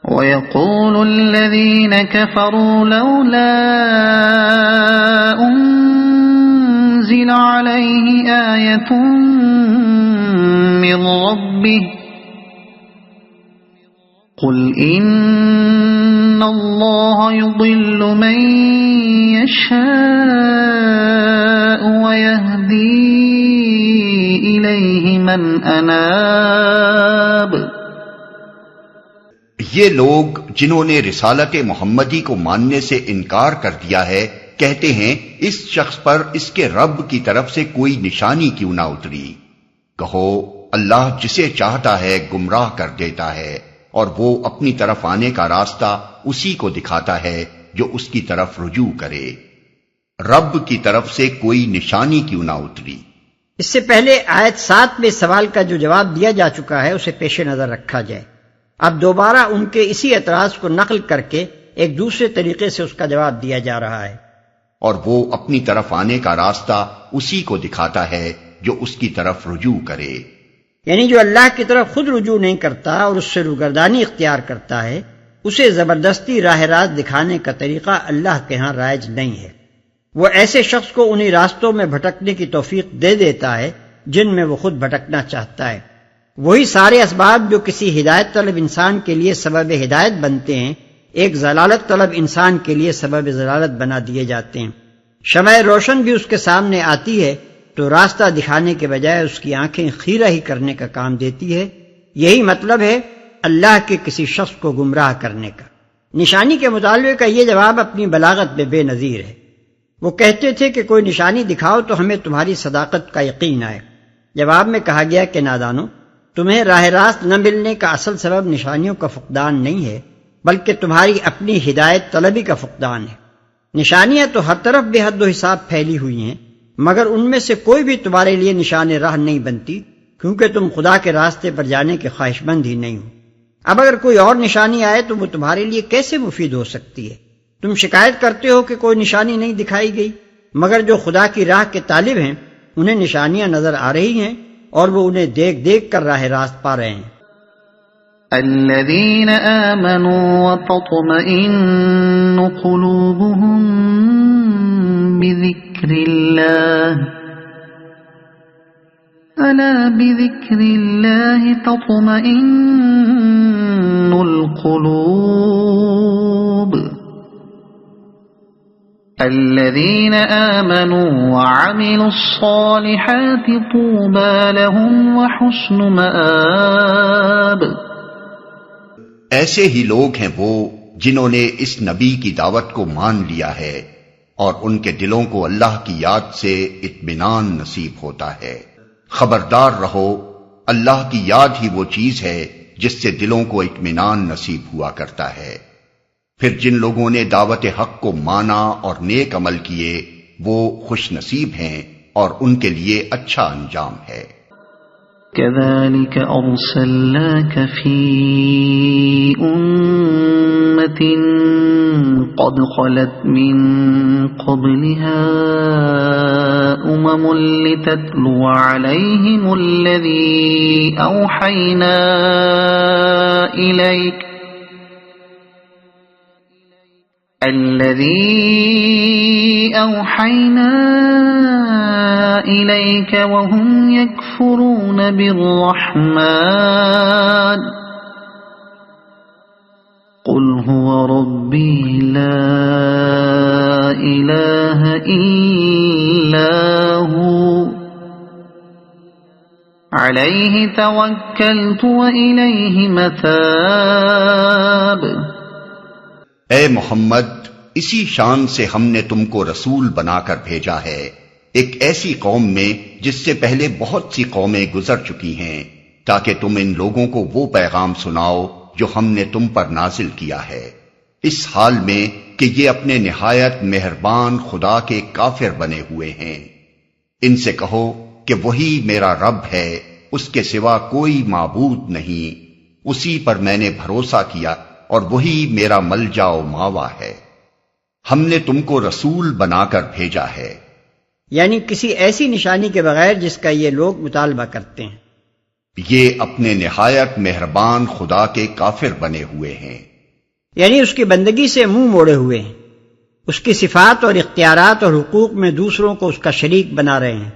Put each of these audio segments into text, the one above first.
وَيَقُولُ الَّذِينَ كَفَرُوا لَوْلَا أُنزِلَ عَلَيْهِ آيَةٌ مِّن رَّبِّهِ قُلْ إِنَّ اللَّهَ يُضِلُّ مَن يَشَاءُ وَيَهْدِي إِلَيْهِ مَنْ أَنَابَ۔ یہ لوگ جنہوں نے رسالت محمدی کو ماننے سے انکار کر دیا ہے کہتے ہیں اس شخص پر اس کے رب کی طرف سے کوئی نشانی کیوں نہ اتری۔ کہو اللہ جسے چاہتا ہے گمراہ کر دیتا ہے اور وہ اپنی طرف آنے کا راستہ اسی کو دکھاتا ہے جو اس کی طرف رجوع کرے۔ رب کی طرف سے کوئی نشانی کیوں نہ اتری۔ اس سے پہلے آیت 7 میں سوال کا جو جواب دیا جا چکا ہے اسے پیش نظر رکھا جائے۔ اب دوبارہ ان کے اسی اعتراض کو نقل کر کے ایک دوسرے طریقے سے اس کا جواب دیا جا رہا ہے۔ اور وہ اپنی طرف آنے کا راستہ اسی کو دکھاتا ہے جو اس کی طرف رجوع کرے، یعنی جو اللہ کی طرف خود رجوع نہیں کرتا اور اس سے روگردانی اختیار کرتا ہے اسے زبردستی راہ راست دکھانے کا طریقہ اللہ کے ہاں رائج نہیں ہے۔ وہ ایسے شخص کو انہی راستوں میں بھٹکنے کی توفیق دے دیتا ہے جن میں وہ خود بھٹکنا چاہتا ہے۔ وہی سارے اسباب جو کسی ہدایت طلب انسان کے لیے سبب ہدایت بنتے ہیں ایک ضلالت طلب انسان کے لیے سبب ضلالت بنا دیے جاتے ہیں۔ شمع روشن بھی اس کے سامنے آتی ہے تو راستہ دکھانے کے بجائے اس کی آنکھیں خیرہ ہی کرنے کا کام دیتی ہے۔ یہی مطلب ہے اللہ کے کسی شخص کو گمراہ کرنے کا۔ نشانی کے مطالبے کا یہ جواب اپنی بلاغت میں بے نظیر ہے۔ وہ کہتے تھے کہ کوئی نشانی دکھاؤ تو ہمیں تمہاری صداقت کا یقین آئے۔ جواب میں کہا گیا کہ نادانو، تمہیں راہ راست نہ ملنے کا اصل سبب نشانیوں کا فقدان نہیں ہے بلکہ تمہاری اپنی ہدایت طلبی کا فقدان ہے۔ نشانیاں تو ہر طرف بے حد و حساب پھیلی ہوئی ہیں مگر ان میں سے کوئی بھی تمہارے لیے نشان راہ نہیں بنتی کیونکہ تم خدا کے راستے پر جانے کے خواہش مند ہی نہیں ہو۔ اب اگر کوئی اور نشانی آئے تو وہ تمہارے لیے کیسے مفید ہو سکتی ہے؟ تم شکایت کرتے ہو کہ کوئی نشانی نہیں دکھائی گئی مگر جو خدا کی راہ کے طالب ہیں انہیں نشانیاں نظر آ رہی ہیں اور وہ انہیں دیکھ دیکھ کر راہ راست پا رہے ہیں۔ الذين آمنوا وتطمئن قلوبهم بذكر الله ألا بذكر الله تطمئن القلوب الذين آمنوا وعملوا الصالحات طوبى لهم وحسن مآب۔ ایسے ہی لوگ ہیں وہ جنہوں نے اس نبی کی دعوت کو مان لیا ہے اور ان کے دلوں کو اللہ کی یاد سے اطمینان نصیب ہوتا ہے۔ خبردار رہو، اللہ کی یاد ہی وہ چیز ہے جس سے دلوں کو اطمینان نصیب ہوا کرتا ہے۔ پھر جن لوگوں نے دعوت حق کو مانا اور نیک عمل کیے وہ خوش نصیب ہیں اور ان کے لیے اچھا انجام ہے۔ كذلك أرسلناك في أمة قد خلت من قبلها لتتلو عليهم الذي أوحينا إليك وهم يكفرون بالرحمن قل هو ربي لا إله إلا هو عليه توكلت وإليه متاب۔ اے محمد، اسی شان سے ہم نے تم کو رسول بنا کر بھیجا ہے ایک ایسی قوم میں جس سے پہلے بہت سی قومیں گزر چکی ہیں تاکہ تم ان لوگوں کو وہ پیغام سناؤ جو ہم نے تم پر نازل کیا ہے، اس حال میں کہ یہ اپنے نہایت مہربان خدا کے کافر بنے ہوئے ہیں۔ ان سے کہو کہ وہی میرا رب ہے، اس کے سوا کوئی معبود نہیں، اسی پر میں نے بھروسہ کیا اور وہی میرا ملجا و ماوا ہے۔ ہم نے تم کو رسول بنا کر بھیجا ہے، یعنی کسی ایسی نشانی کے بغیر جس کا یہ لوگ مطالبہ کرتے ہیں۔ یہ اپنے نہایت مہربان خدا کے کافر بنے ہوئے ہیں۔ یعنی اس کی بندگی سے منہ موڑے ہوئے ہیں، اس کی صفات اور اختیارات اور حقوق میں دوسروں کو اس کا شریک بنا رہے ہیں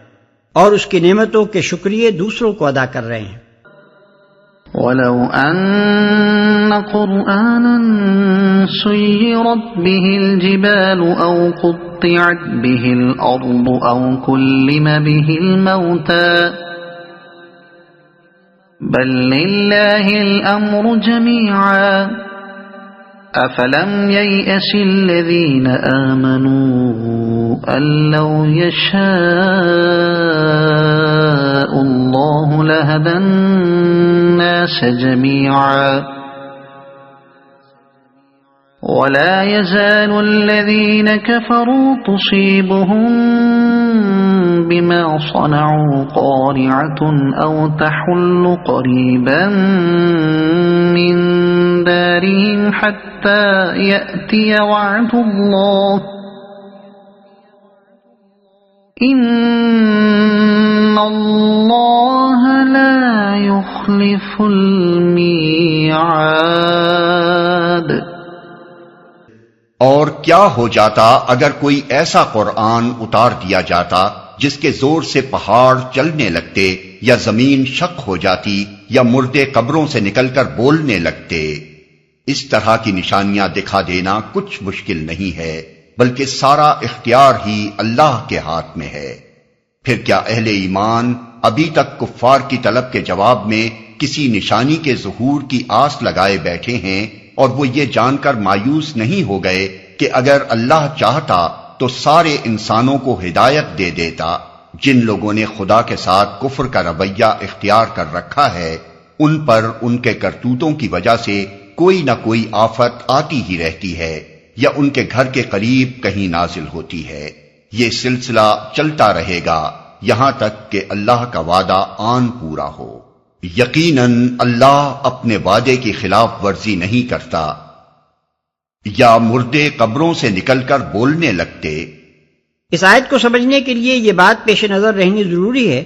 اور اس کی نعمتوں کے شکریہ دوسروں کو ادا کر رہے ہیں۔ وَلَوْ أَنَّ قُرْآنًا سُيِّرَتْ بِهِ الْجِبَالُ أَوْ قُطِّعَتْ بِهِ الْأَرْضُ أَوْ كُلِّمَ بِهِ الْمَوْتَى بل لله الأمر جميعا أفلم ييأس الذين آمنوا أن لو يشاء الله لهدى الناس جميعا ولا يزال الذين كفروا تصيبهم بما صنعوا قارعة أو تحل قريبا من دارهم حتى يأتي وعد الله إن الله لا يخلف الميعاد۔ اور کیا ہو جاتا اگر کوئی ایسا قرآن اتار دیا جاتا جس کے زور سے پہاڑ چلنے لگتے یا زمین شق ہو جاتی یا مردے قبروں سے نکل کر بولنے لگتے۔ اس طرح کی نشانیاں دکھا دینا کچھ مشکل نہیں ہے، بلکہ سارا اختیار ہی اللہ کے ہاتھ میں ہے۔ پھر کیا اہل ایمان ابھی تک کفار کی طلب کے جواب میں کسی نشانی کے ظہور کی آس لگائے بیٹھے ہیں اور وہ یہ جان کر مایوس نہیں ہو گئے کہ اگر اللہ چاہتا تو سارے انسانوں کو ہدایت دے دیتا؟ جن لوگوں نے خدا کے ساتھ کفر کا رویہ اختیار کر رکھا ہے ان پر ان کے کرتوتوں کی وجہ سے کوئی نہ کوئی آفت آتی ہی رہتی ہے یا ان کے گھر کے قریب کہیں نازل ہوتی ہے۔ یہ سلسلہ چلتا رہے گا یہاں تک کہ اللہ کا وعدہ آن پورا ہو۔ یقیناً اللہ اپنے وعدے کی خلاف ورزی نہیں کرتا۔ یا مردے قبروں سے نکل کر بولنے لگتے۔ اس آیت کو سمجھنے کے لیے یہ بات پیش نظر رہنی ضروری ہے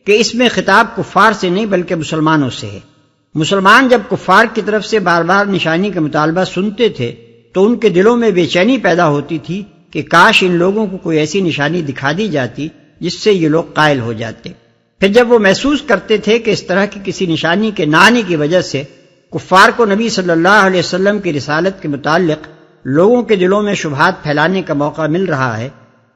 کہ اس میں خطاب کفار سے نہیں بلکہ مسلمانوں سے ہے۔ مسلمان جب کفار کی طرف سے بار بار نشانی کا مطالبہ سنتے تھے تو ان کے دلوں میں بے چینی پیدا ہوتی تھی کہ کاش ان لوگوں کو کوئی ایسی نشانی دکھا دی جاتی جس سے یہ لوگ قائل ہو جاتے۔ پھر جب وہ محسوس کرتے تھے کہ اس طرح کی کسی نشانی کے نہ آنے کی وجہ سے کفار کو نبی صلی اللہ علیہ وسلم کی رسالت کے متعلق لوگوں کے دلوں میں شبہات پھیلانے کا موقع مل رہا ہے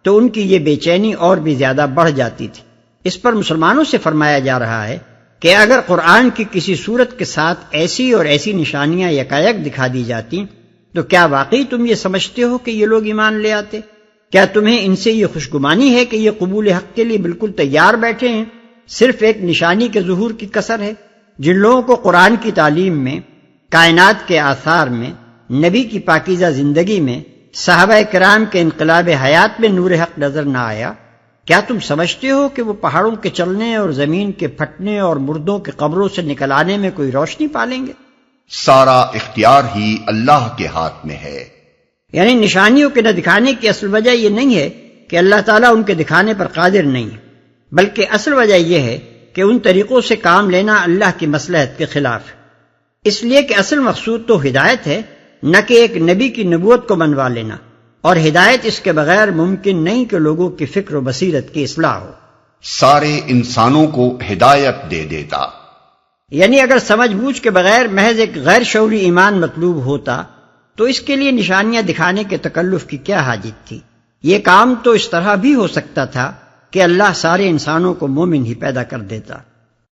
تو ان کی یہ بے چینی اور بھی زیادہ بڑھ جاتی تھی۔ اس پر مسلمانوں سے فرمایا جا رہا ہے کہ اگر قرآن کی کسی صورت کے ساتھ ایسی اور ایسی نشانیاں یکایک دکھا دی جاتی تو کیا واقعی تم یہ سمجھتے ہو کہ یہ لوگ ایمان لے آتے؟ کیا تمہیں ان سے یہ خوشگمانی ہے کہ یہ قبول حق کے لیے بالکل تیار بیٹھے ہیں؟ صرف ایک نشانی کے ظہور کی کسر ہے۔ جن لوگوں کو قرآن کی تعلیم میں، کائنات کے آثار میں، نبی کی پاکیزہ زندگی میں، صحابہ کرام کے انقلاب حیات میں نور حق نظر نہ آیا، کیا تم سمجھتے ہو کہ وہ پہاڑوں کے چلنے اور زمین کے پھٹنے اور مردوں کے قبروں سے نکل آنے میں کوئی روشنی پالیں گے؟ سارا اختیار ہی اللہ کے ہاتھ میں ہے۔ یعنی نشانیوں کے نہ دکھانے کی اصل وجہ یہ نہیں ہے کہ اللہ تعالیٰ ان کے دکھانے پر قادر نہیں ہے، بلکہ اصل وجہ یہ ہے کہ ان طریقوں سے کام لینا اللہ کی مصلحت کے خلاف ہے۔ اس لیے کہ اصل مقصود تو ہدایت ہے، نہ کہ ایک نبی کی نبوت کو منوا لینا، اور ہدایت اس کے بغیر ممکن نہیں کہ لوگوں کی فکر و بصیرت کی اصلاح ہو۔ سارے انسانوں کو ہدایت دے دیتا، یعنی اگر سمجھ بوجھ کے بغیر محض ایک غیر شعوری ایمان مطلوب ہوتا تو اس کے لیے نشانیاں دکھانے کے تکلف کی کیا حاجت تھی؟ یہ کام تو اس طرح بھی ہو سکتا تھا کہ اللہ سارے انسانوں کو مومن ہی پیدا کر دیتا۔